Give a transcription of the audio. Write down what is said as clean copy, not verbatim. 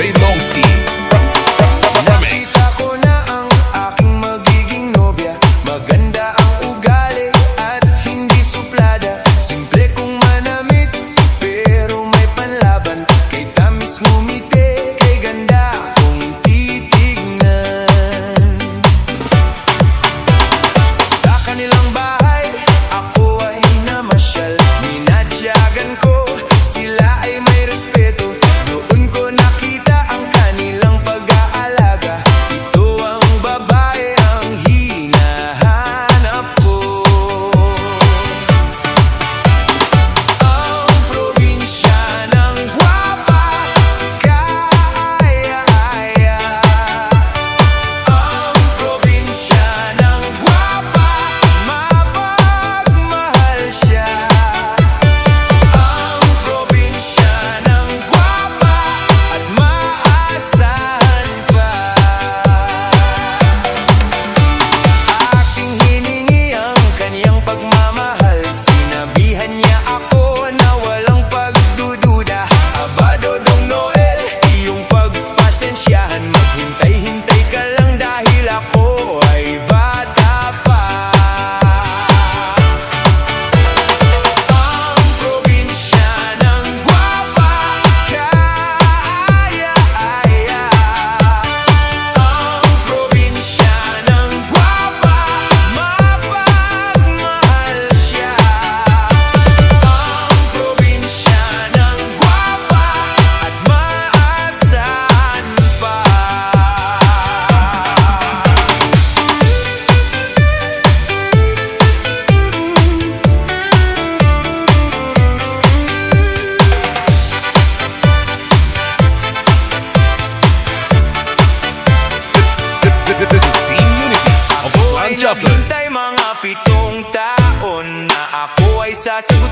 DJ Longski Remix. Nakita ko na ang aking magiging nobya. Maganda ang ugali at hindi suplada. Simple kong manamit pero may panlaban. Kay tamis ngumiti, kay ganda kong titignan. Sa kanilang bahay ako ay namasyal. Minadyagan ko, sila ay may respeto. Doon ko nakita ang kanilang pag-aalaga. Ito ang babae ang hinahanap ko. Ang probinsya ng gwapa, kaaya-aya. Ang probinsya ng gwapa, mapagmahal siya. Ang probinsya ng gwapa at maasahan pa. Aking hiningi ang kaniyang pagmamahal. Sinabihan niya ako na walang pagdududa. Aba, Dodong Noel, iyong pagpasensyahan. Maghintay-hintay ka lang dahil ako ay bata pa. Ang probinsya ng gwapa, kaaya-aya. Ang probinsya ng gwapa, mapagmahal siya. Ang probinsya ng gwapa at maasahan pa. This is Team Unity of Clan Chaplin. Naghintay mga 7 taon na ako ay sasagutin.